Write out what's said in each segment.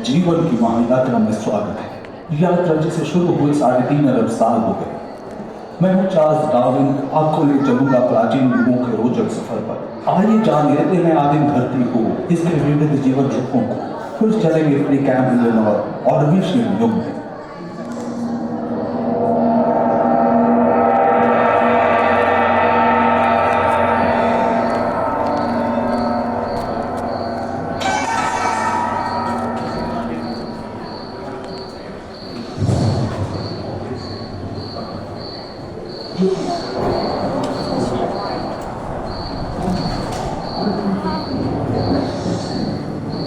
जीवन की महायात्रा में स्वागत है। यात्रा जिसे शुरू हुए 3.5 अरब साल हो गए। मैं हूं चार्ल्स डार्विन, आपको ले चलूंगा प्राचीन युगों के रोचक सफर पर। आइए जान लेते हैं आदिम धरती को, इसके विविध जीवन रूपों को। फिर चलेंगे प्री कैम्ब्रियन और ऑर्डोविशियन युग में।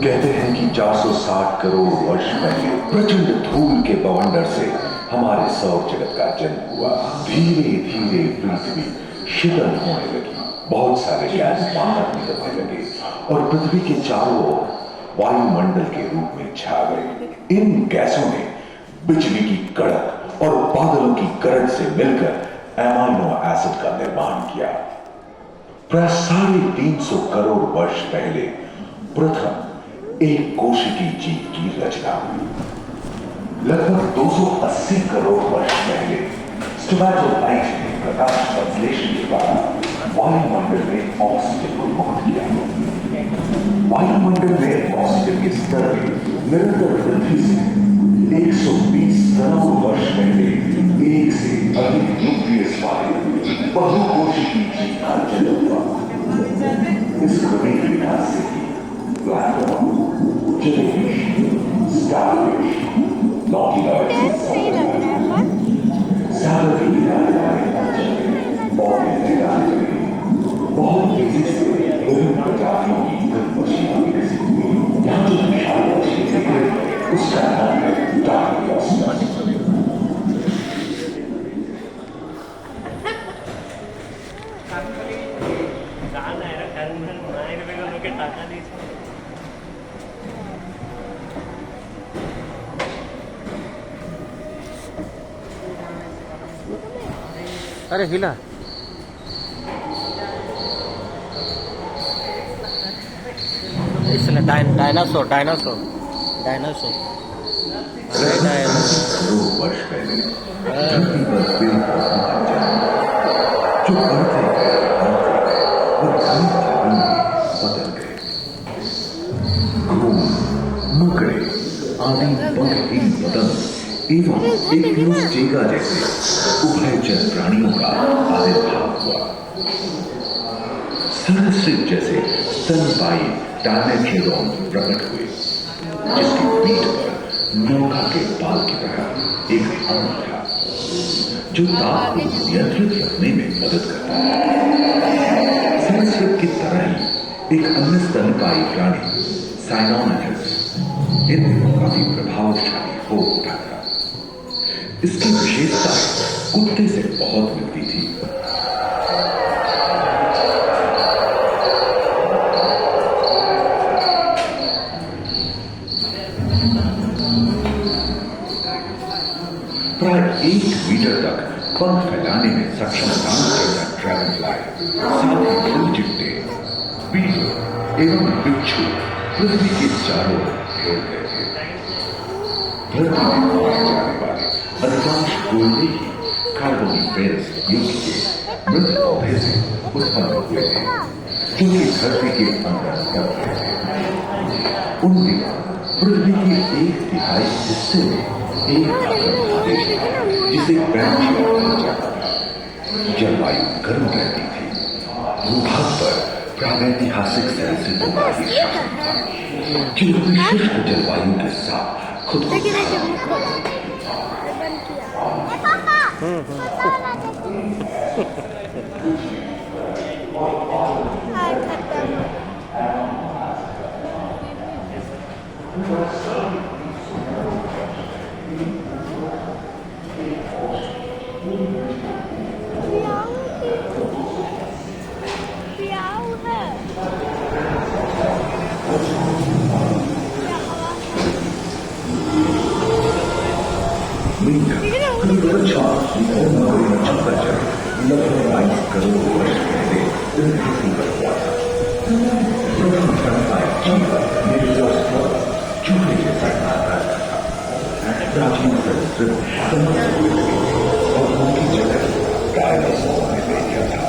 कहते हैं कि 460 करोड़ वर्ष पहले प्रचंड धूल के बवंडर से हमारे सौर जगत का जन्म हुआ। धीरे धीरे पृथ्वी शीतल होने लगी, बहुत सारे गैस बाहर निकलने लगे और पृथ्वी के चारों ओर वायुमंडल के रूप में छा गए। इन गैसों ने बिजली की कड़क और बादलों की गरज से मिलकर एमाइनो एसिड का निर्माण किया। प्राय 350 करोड़ वर्ष पहले प्रथम एक कोशिकीय जीव की रचना हुई। लगभग 280 करोड़ वर्ष पहले स्टोमैटोलाइट ने प्रकाश संश्लेषण के द्वारा वायुमंडल में ऑक्सीजन को मुक्त किया। वायुमंडल में ऑक्सीजन के स्तर में निरंतर वृद्धि से 120 करोड़ वर्ष पहले एक से अधिक न्यूक्लियस वाले बहुकोशिकीय जीव का जन्म हुआ। इस क्रमिक विकास से platform, jellyfish, starfish, nautilus, बहुत तेजी से विभिन्न प्रजातियों की मछलियां विकसित हुई। यहाँ जो विशाल मछली है उसका नाम है डार्वियस। अरे हिला इसने डायनासोर डायनासोर डायनासोर वर्ष पहले धरती पर पेड़ जो बढ़ते गए वो घने जंगल में बदल गए। घूम, मकड़े आदि पंखहीन पतंग एवं एक्टिनोस्टेगा जैसे उभयचर प्राणियों का आविर्भाव हुआ। सरसृप जैसे स्तनपायी डायमेट्रोडॉन प्रकट हुए, जिसकी पीठ पर नौका के बाल की तरह एक अंग था जो ताप को नियंत्रित रखने में मदद करता है। सरसृप की तरह ही एक अन्य स्तनपायी प्राणी साइनोमेटस इन दिनों काफी प्रभावशाली हो उठा था। इसकी विशेषता कुत्ते से बहुत मिलती थी। प्राय 1 मीटर तक पंख फैलाने में सक्षम ड्रैगन फ्लाई, साथ ही फूल चिट्टे, बीटल एवं बिच्छू पृथ्वी के चारों ओर फैल गए थे। धरती में पाए जाने वाले अधिकांश कोयले ही कार्बोनिफेरस युग के मृत पौधे से उत्पन्न हुए थे, जो कि धरती के अंदर दब गए थे। उन दिनों पृथ्वी के 1/3 हिस्से में एक आदेश था जिसे पैंचिया कहा जाता था। जलवायु गर्म रहती थी। भूभाग पर प्रागैतिहासिक सैलसिद्धों का ही शासन था, जिन्होंने शुष्क जलवायु के साथ खुद को प्राचीन संस्कृत समाप्त होने लगे और उनकी जगह डायनासोर ने ले लिया था।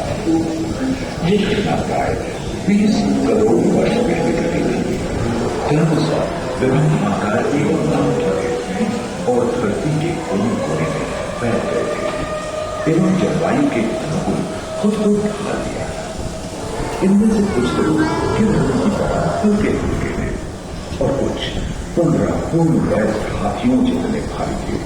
ये घटनाएं 20 करोड़ वर्ष पहले घटी थी। डायनासोर विभिन्न आकार एवं नाम के थे और धरती के कोने कोने में फैल गए थे एवं जलवायु के अनुकूल खुद को ढाल दिया था। इनमें से कुछ लोग गिरधरों की तरह हल्के फुल्के थे और कुछ 15 पूर्ण वयस्क हाथियों जितने भारी थे।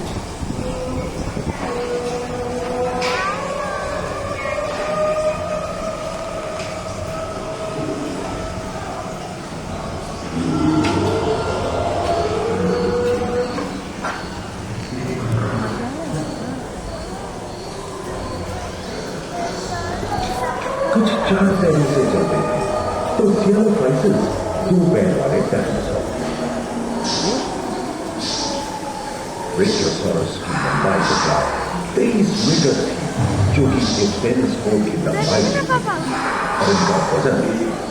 कुछ 4 पैरों से चलते थे तो थियोफाइसिस 2 पैर वाले डायनासोर। ब्रेकियोसॉरस की लंबाई बता 23 मीटर थी, जो कि एक टेनिस बॉल की लंबाई थी और इनका वजन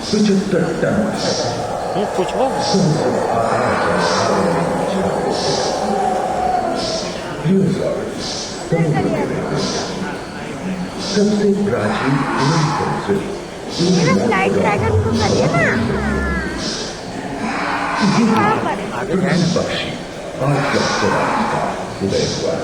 75 टन है। कुछ वो समुद्र में रहते हैं। सबसे प्राचीन फ्लाइट ड्रैगन को करिए ना पक्षी आज का स्वराज का उदय हुआ।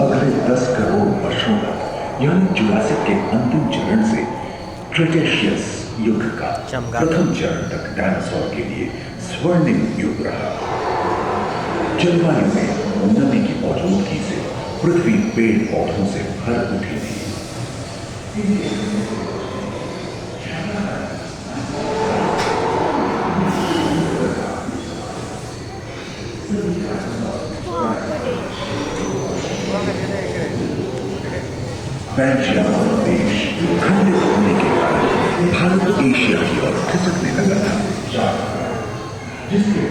अगले 10 करोड़ वर्षों तक यानी जुरासिक के अंतिम चरण से क्रेटेशियस युग का प्रथम चरण तक डायनासोर के लिए स्वर्णिम युग रहा। जलवायु में उन्नति की मौजूदगी से पृथ्वी पेड़ पौधों से भर उठी थी। पैंजिया देश खंडित होने के कारण भारत एशिया की ओर खिसकने लगा था।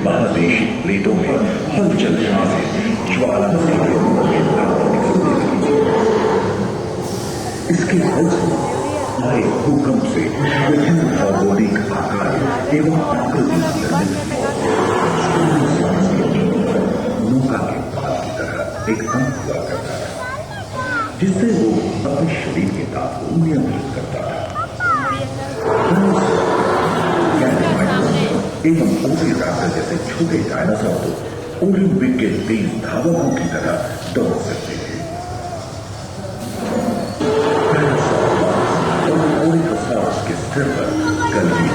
महादेशी प्लेटों में हलचल होने से ज्वालामुखी के रूप में लावा निकलने लगी। इसके फलस्वरूप आए भूकंप से विभिन्न भौगोलिक आकार एवं आकृति नौका के पाल की तरह एक अंक हुआ करता था, जिससे वो अपने शरीर के ताप को नियंत्रित करता था। एवं ओरी रास्ते जैसे छोटे डायनासोर तो ओलंपिक के तेज धावकों की तरह दौड़ सकते थे। और ओरिकोसॉरस के सिर पर गलती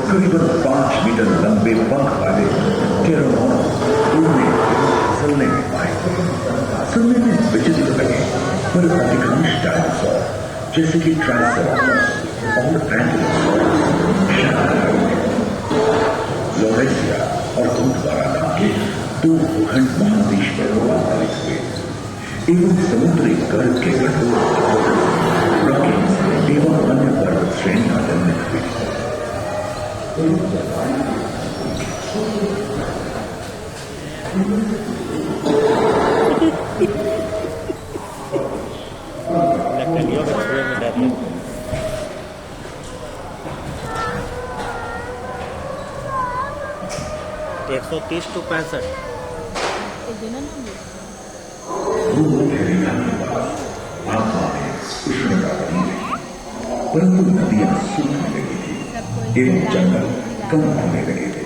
करीबन 5 मीटर लंबे पंख वाले टेरोनोस उड़ने फिसलने में आए। सुनने में विचित्र लगे, पर अधिकांश डायनासोर जैसे कि ट्राइसेराटोप्स और एंकिलोसॉरस लोरेसिया और गोंडवाना नाम के 2 भूखंड महादेश में रूपांतरित हुए एवं समुद्री गर्भ के कठोर रॉकीज एवं अन्य पर्वत श्रेणियां निर्मित हुई। लकड़ियों के छुए में डर लगता है। 130 to 65 परंतु नदियां सूखने लगी थी एवं जंगल कम होने लगे थे।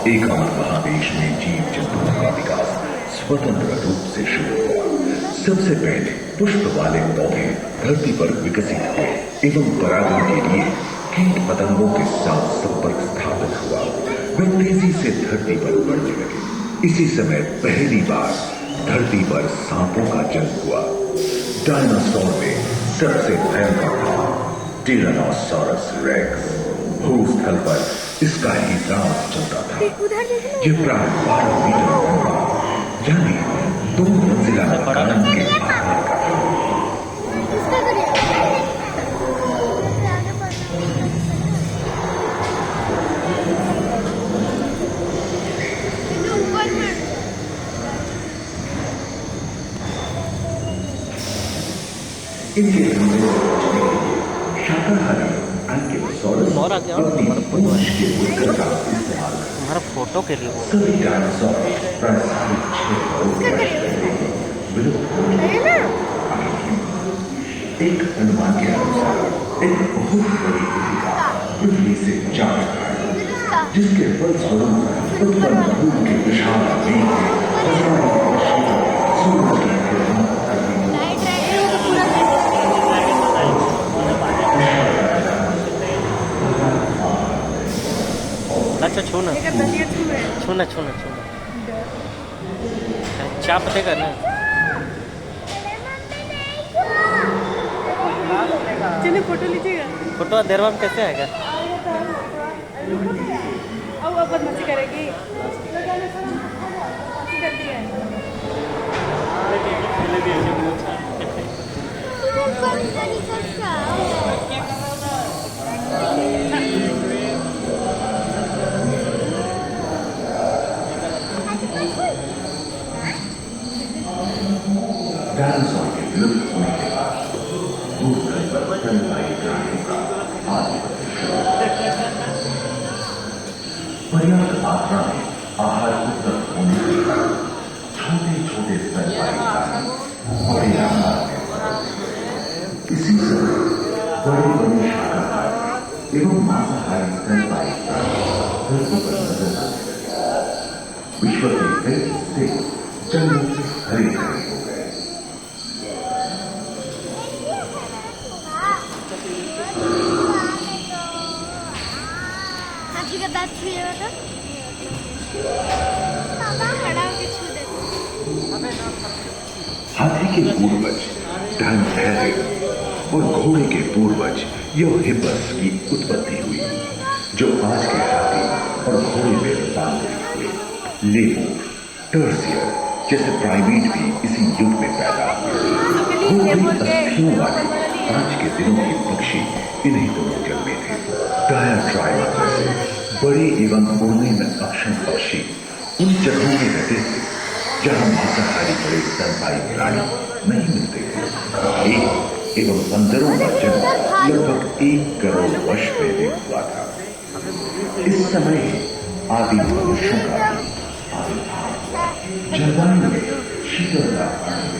एकांत महादेश में जीव जंतुओं का विकास स्वतंत्र रूप से शुरू हुआ। सबसे पहले पुष्प वाले पौधे धरती पर विकसित हुए एवं परागण के लिए कीट पतंगों के साथ संपर्क स्थापित हुआ। वे तेजी से धरती पर बढ़ने लगे। इसी समय पहली बार धरती पर सांपों का जन्म हुआ। डायनासोर में सबसे भयंकर था टिरानोसॉरस रेक्स। भूस्थल पर इसका ही राज चलता था। उधर देखना। ये प्राय 12 मीटर लंबा, यानी 2 मंजिला मकान के आकार का था। उसका करिए। ऊपर में। इनके धंधे में पहुंचने के लिए शाकाहारी आइकेलोसॉरस और आगे आओ, अपनी हमारा फोटो पूंछ के उत्तर का इस्तेमाल करते हमारा फोटो के लिए बोल सभी डायनासोर प्राय 6.5 करोड़ वर्ष पहले विलुप्त हो चुके है ना? एक अनुमान के अनुसार एक बहुत बड़ी गुफा पृथ्वी से जा रहा है, जिसके फलस्वरूप उत्पन्न धूल के विशाल मेघ हजारों वर्षों तक सूरज की किरणों को धरती में राइट राइट वो पूरा अच्छा छूना छूना छूना छूना चाप देगा ना। चलिए फोटो लीजिएगा। फोटो देरवा में कैसे आएगा? अब बदमाशी करेगी। करती है। डायनासोर के विलुप्त होने के बाद भूतल पर स्तनपायी प्राणियों का आधिपत्य शुरू हुआ। पर्याप्त मात्रा में आहार उपलब्ध होने के कारण छोटे छोटे स्तनपायी प्राणी बड़े आकार में बढ़े। इसी समय बड़े बड़े शाकाहारी एवं मांसाहारी स्तनपायी प्राणी धरती पर नजर आने लगे। विश्व के कई हिस्से जंगल हरे भरे हो गए। हाथी का दांत छुएगा तो पापा खड़ा होके छू दे। हाथी के पूर्वज डायनोथेरिक और घोड़े के पूर्वज यूहिपस की उत्पत्ति हुई, जो आज के हाथी और घोड़े में रूपांतरित हुए। लेमूर, टर्सियर जैसे प्राइमेट भी इसी युग में पैदा हुए। घोड़े अस्थियों वाले आज के दिनों के पक्षी इन्हीं दोनों जन्मे थे। डायाट्राइमा जैसे बड़े एवं उड़ने में अक्षम पक्षी उन जगहों में रहते थे जहां मांसाहारी बड़े स्तनपायी प्राणी नहीं मिलते थे। एक एवं बंदरों का जन्म लगभग 1 करोड़ वर्ष पहले हुआ था। इस समय आदि मनुष्यों का आविर्भाव हुआ। जलवायु में शीतलता आने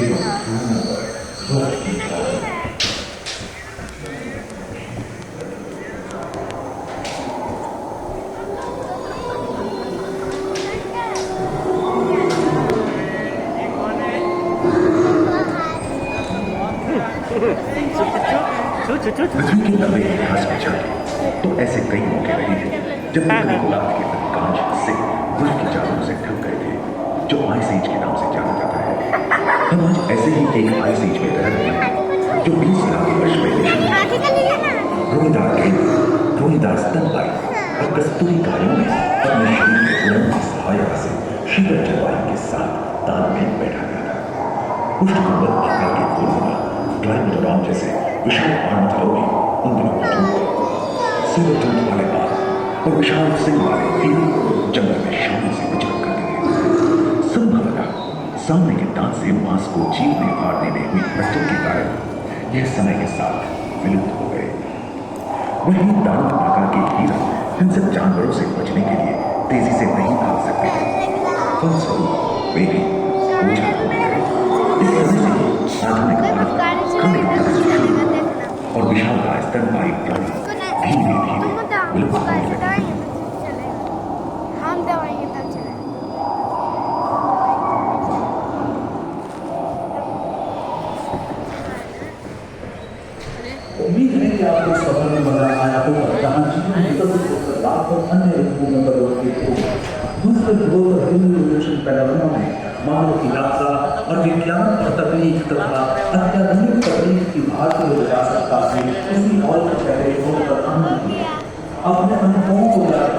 एवं भूमि पर बर्फ की चादर पृथ्वी के लंबे इतिहास में चलते तो ऐसे कई मौके रहे हैं जब उत्तरी गोलार्ध के अधिकांश हिस्से बर्फ की चादरों से ढक गए थे, जो आइस एज के नाम से जाना जाता है। हम आज ऐसे ही एक आइस एज में रह रहे हैं जो 20 लाख वर्ष पहले रोहीदार स्तनपायी और कस्तूरी गायों ने अपने शरीर के गुणों की सहायता से शीतल जलवायु के साथ तालमेल बैठा दिया था। उष्णकटिबंध आकार के फूलों ट्राइमेडोरॉन जैसे विशाल आर्मथलों भी उन दिनों मौजूद थे। सिंगल टूथ वाले बाल और विशाल सिंग वाले हीरे जंगल में शांति से विचरण करते थे। संभवतः सामने के दांत से मांस को चीरने फाड़ने में हुई अड़चन के कारण यह समय के साथ विलुप्त हो गए। वहीं दांत आकार के हीरा हिंसक जानवरों से बचने के लिए तेजी से नहीं भाग सकते थे, फलस्वरूप वे भी ओझल हो गए। इस वजह से आधुनिक भारत कम विकास शुरू हुआ और विशाल स्तनपायी प्राणी धीरे धीरे विलुप्त होने लगे। हम दवाएंगे तब चलेगा। उम्मीद है कि आपको इस सफर में मजा आया होगा, जहाँ जीवन विकसित होकर लाख और अन्य ऋतुओं में परिवर्तित हो। दूसरे ध्रुवों पर रिवोल्यूशन पैराडाइम में मानव की यात्रा और विज्ञान और तकनीक तथा अत्याधुनिक तकनीक की भारतीय विरासत का भी इसी और पहले होने पर आनंद लिया। अपने अनुभवों को याद